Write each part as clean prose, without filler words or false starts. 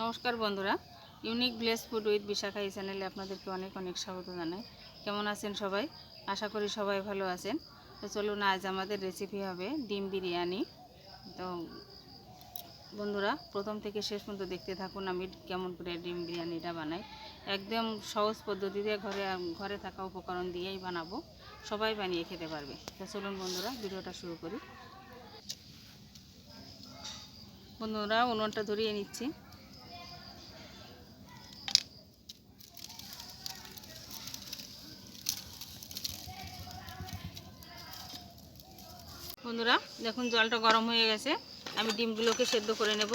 নমস্কার বন্ধুরা, unique village food with Bishakha এই চ্যানেলে আপনাদেরকে অনেক অনেক স্বাগত জানাই। কেমন আছেন সবাই? আশা করি সবাই ভালো আছেন। তো চলুন, আজ আমাদের রেসিপি হবে ডিম বিরিয়ানি। তো বন্ধুরা, প্রথম থেকে শেষ পর্যন্ত দেখতে থাকুন আমি কেমন করে ডিম বিরিয়ানিটা বানাই। একদম সহজ পদ্ধতিতে ঘরে থাকা উপকরণ দিয়েই বানাবো, সবাই বানিয়ে খেতে পারবে। তো চলুন বন্ধুরা, ভিডিওটা শুরু করি। বন্ধুরা, উনুনটা ধরিয়ে নিচ্ছি। বন্ধুরা দেখুন, জলটা গরম হয়ে গেছে। আমি ডিমগুলোকে সেদ্ধ করে নেব।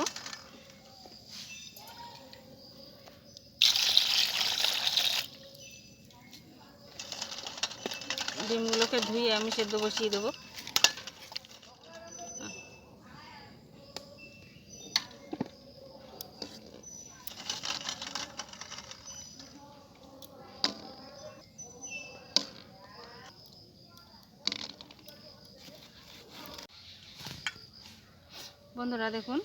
ডিমগুলোকে ধুয়ে আমি সেদ্ধ বসিয়ে দেবো। বন্ধুরা দেখুন,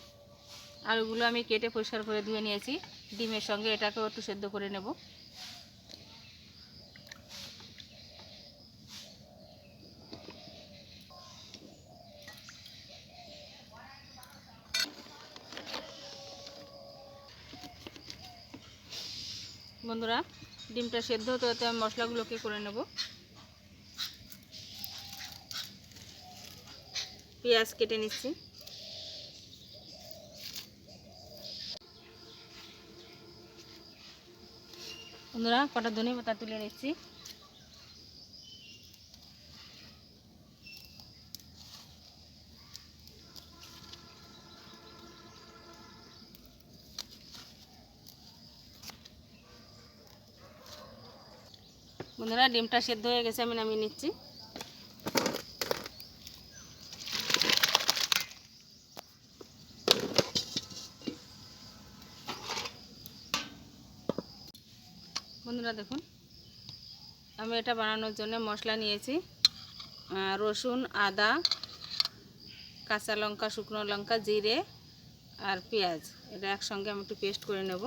আলুগুলো আমি কেটে পরিষ্কার করে ধুয়ে নিয়েছি। ডিমের সঙ্গে এটাকেও একটু সেদ্ধ করে নেব। বন্ধুরা, ডিমটা সেদ্ধ হতে হতে আমি মশলাগুলোকে করে নেব। পেঁয়াজ কেটে নিচ্ছি। বন্ধুরা, কটা ধনে পাতা তুলে নিচ্ছি। বন্ধুরা, ডিমটা সেদ্ধ হয়ে গেছে, আমি নামিয়ে নিচ্ছি। বন্ধুরা দেখুন, আমি এটা বানানোর জন্য মশলা নিয়েছি। রসুন, আদা, কাঁচা লঙ্কা, শুকনো লঙ্কা, জিরে আর পেঁয়াজ। এটা একসঙ্গে আমি একটু পেস্ট করে নেব।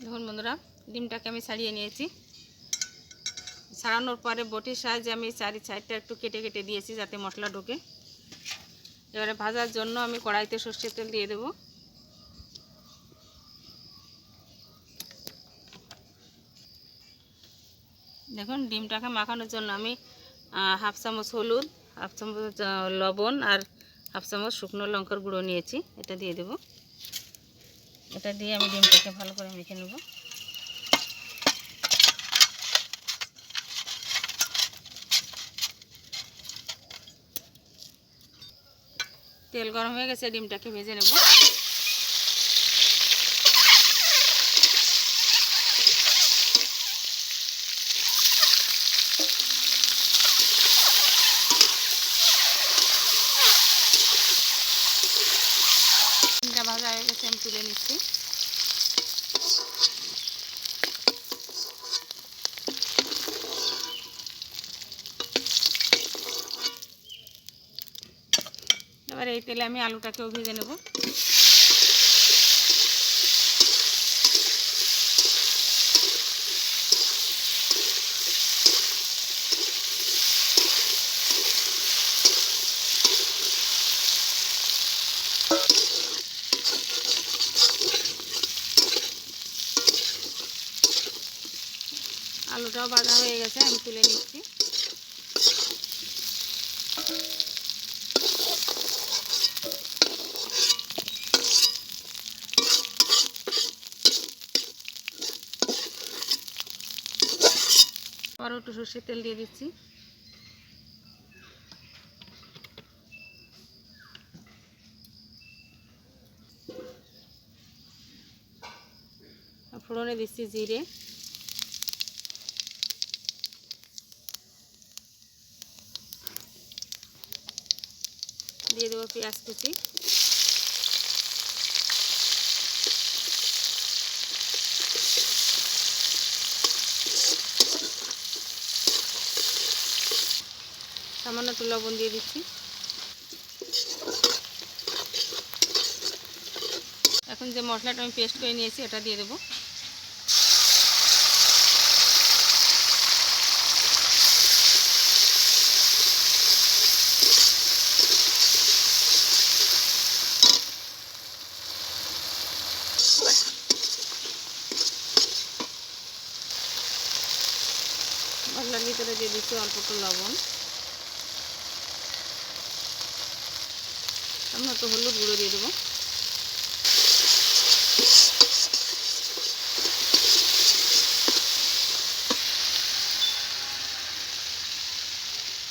দেখুন বন্ধুরা, ডিমটাকে আমি ছাড়িয়ে নিয়েছি। ছাড়ানোর পরে বটির সাহায্যে আমি চারি সাইডটা একটু কেটে কেটে দিয়েছি যাতে মশলা ঢোকে। এবারে ভাজার জন্য আমি কড়াইতে সর্ষের তেল দিয়ে দেব। দেখুন, ডিমটাকে মাখানোর জন্য আমি হাফ চামচ হলুদ, হাফ চামচ লবণ আর হাফ চামচ শুকনো লঙ্কার গুঁড়ো নিয়েছি। এটা দিয়ে দেব। এটা দিয়ে আমি ডিমটাকে ভালো করে মেখে নেব। তেল গরম হয়ে গেছে, ডিমটাকে ভেজে নেব। ডিমটা ভাজা হয়ে গেছে, আমি তুলে নিচ্ছি। এবার এই তেলে আমি আলুটাকেও ভেজে নেব। আলুটাও ভাজা হয়ে গেছে, আমি তুলে নিচ্ছি। আরও একটু সর্ষের তেল দিয়ে দিচ্ছি। ফোড়নে দিচ্ছি জিরে, দিয়ে দেবো পেঁয়াজ কুচি, সামান্য একটু লবণ দিয়ে দিচ্ছি। এখন যে মশলাটা আমি পেস্ট করে নিয়েছি এটা দিয়ে দেবো। মশলার ভিতরে দিয়ে দিচ্ছি অল্প একটু লবণ, সামান্য একটু হলুদ গুঁড়ো দিয়ে দেবো।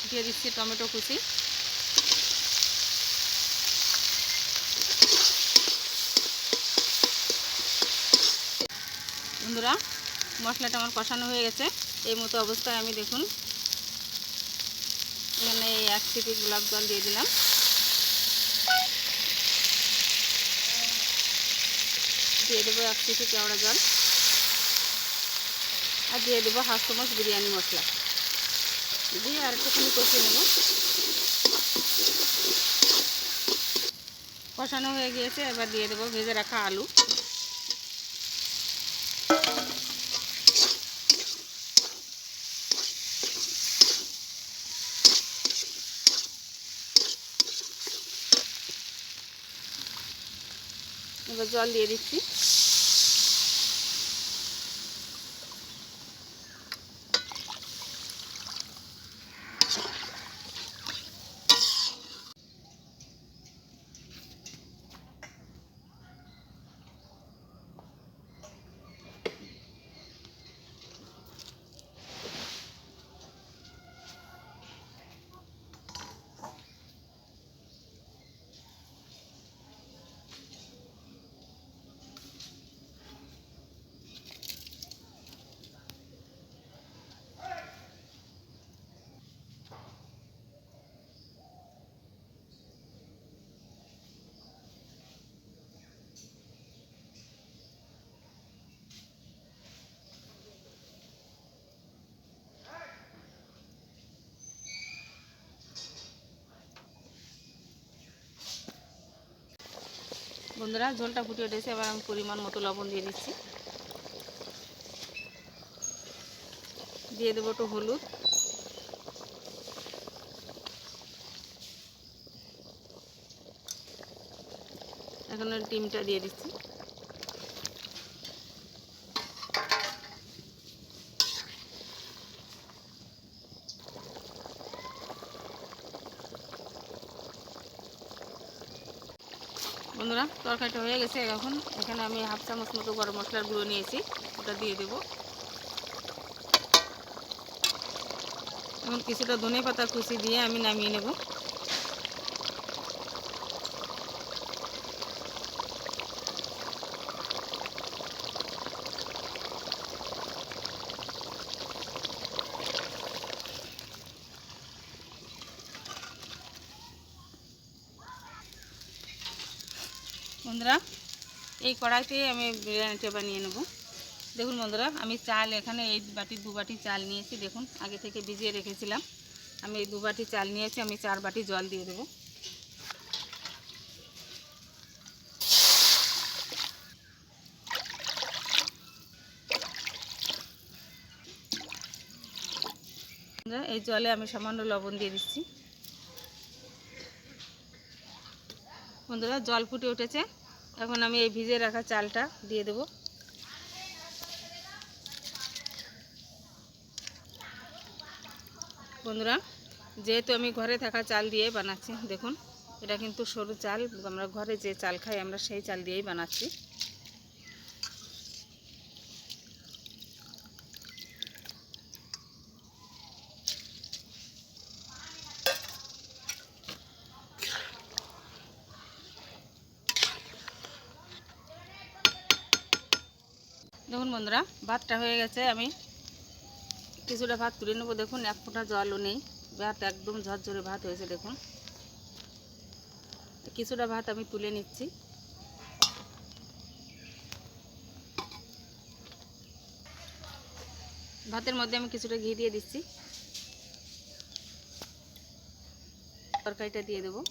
দিয়ে দিচ্ছি টমেটো কুচি, বন্ধুরা মশলাটা আমার কষানো হয়ে গেছে। এই মতো অবস্থায় আমি দেখুন এখানে 1 সিপি গোলাপ জল দিয়ে দিলাম, দিয়ে দেবো 1 সিপি কেওড়া জল, আর দিয়ে দেবো 1/2 চামচ বিরিয়ানি মশলা, দিয়ে আর একটুখানি কষিয়ে নেব। কষানো হয়ে গিয়েছে, এবার দিয়ে দেবো ভেজে রাখা আলু। এবার জল দিয়ে দিচ্ছি। বন্ধুরা ঝোলটা ফুটে উঠেছে, এবার আমি পরিমাণ মতো লবণ দিয়ে দিচ্ছি, দিয়ে দেবো একটু হলুদ, এখন ডিমটা দিয়ে দিচ্ছি। বন্ধুরা তরকারিটা হয়ে গেছে। এখন এখানে আমি 1/2 চামচ মতো গরম মশলার গুঁড়ো নিয়েছি, ওটা দিয়ে দেবো। এখন কিছুটা ধনে পাতা কুচি দিয়ে আমি নামিয়ে নেব। বন্ধুরা এই কড়াইতে আমি বিরিয়ানিটা বানিয়ে নেব। দেখুন বন্ধুরা আমি চাল এখানে এই বাটি 2 বাটি চাল নিয়েছি, দেখুন আগে থেকে ভিজিয়ে রেখেছিলাম। আমি এই 2 বাটি চাল নিয়েছি, আমি 4 বাটি জল দিয়ে দেব। এই জলে আমি সামান্য লবণ দিয়ে দিচ্ছি। বন্ধুরা জল ফুটে উঠেছে, এখন আমি এই ভিজে রাখা চালটা দিয়ে দেব। বন্ধুরা, যেহেতু আমি ঘরে থাকা চাল দিয়ে বানাচ্ছি, দেখুন এটা কিন্তু সরু চাল, আমরা ঘরে যে চাল খাই আমরা সেই চাল দিয়েই বানাচ্ছি। দেখুন বন্ধুরা, ভাতটা হয়ে গেছে। আমি কিছুটা ভাত তুলে নেবো। দেখুন এক ফোঁটা জলও নেই, ভাত একদম ঝরঝরে ভাত হয়েছে। দেখুন কিছুটা ভাত আমি তুলে নিচ্ছি। ভাতের মধ্যে আমি কিছুটা ঘি দিয়ে দিচ্ছি, তরকারিটা দিয়ে দেবো।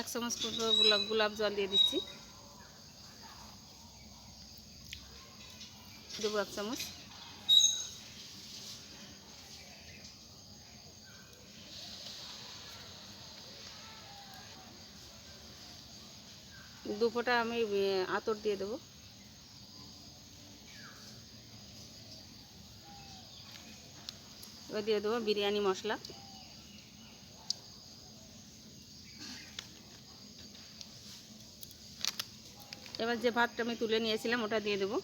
এক চামচ গোলাপ জল দিয়ে দিচ্ছি, দেবো এক চামচ। দু ফোঁটা আমি আতর দিয়ে দেবো। এবার দিয়ে দেবো বিরিয়ানি মশলা। এবার যে ভাতটা আমি তুলে নিয়েছিলাম ওটা দিয়ে দেবো।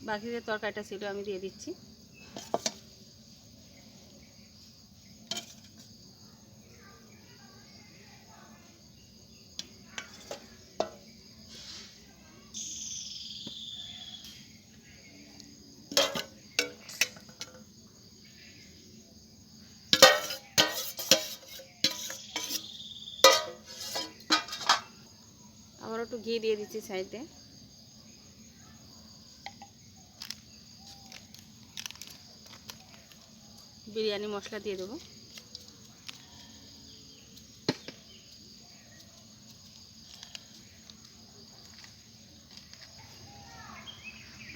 বাকি যে তরকারিটা ছিল আমি দিয়ে দিচ্ছি। আবার একটু ঘি দিয়ে দিচ্ছি সাইডে। বিরিয়ানি মশলা দিয়ে দেবো।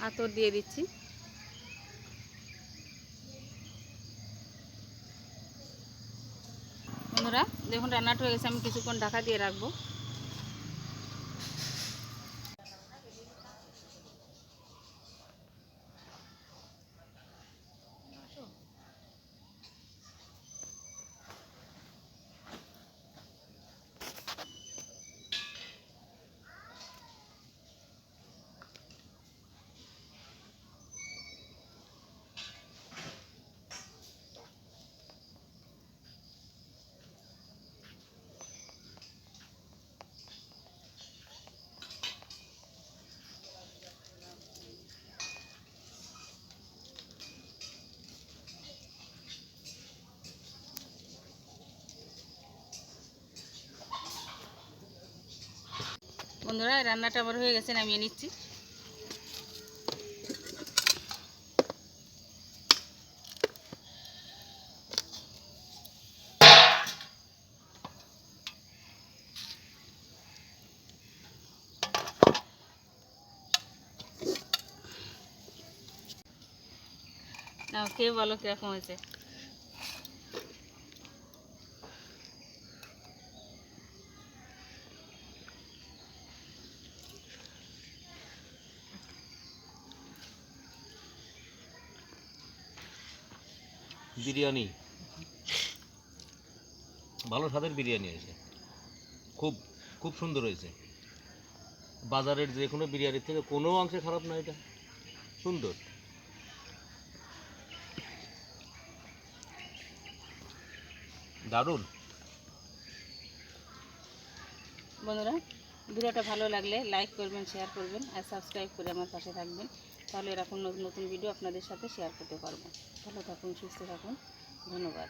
আতর দিয়ে দিচ্ছি। বন্ধুরা দেখুন রান্নাটা হয়ে গেছে, আমি কিছুক্ষণ ঢাকা দিয়ে রাখবো। বন্ধুরা রান্নাটা আমার হয়ে গেছে, নামিয়ে নিচ্ছি। নাও খেয়ে বলো কিরকম হয়েছে। বিরিয়ানি ভালো স্বাদের বিরিয়ানি হয়েছে, খুব খুব সুন্দর হয়েছে। বাজারের যে কোনো বিরিয়ানির থেকে কোনো অংশে খারাপ না, এটা সুন্দর। দারুণ। বন্ধুরা ভিডিওটা ভালো লাগলে লাইক করবেন, শেয়ার করবেন আর সাবস্ক্রাইব করে আমার পাশে থাকবেন। তাহলে এরকম নতুন নতুন ভিডিও আপনাদের সাথে শেয়ার করতে পারবো। ভালো থাকুন, সুস্থ থাকুন, ধন্যবাদ।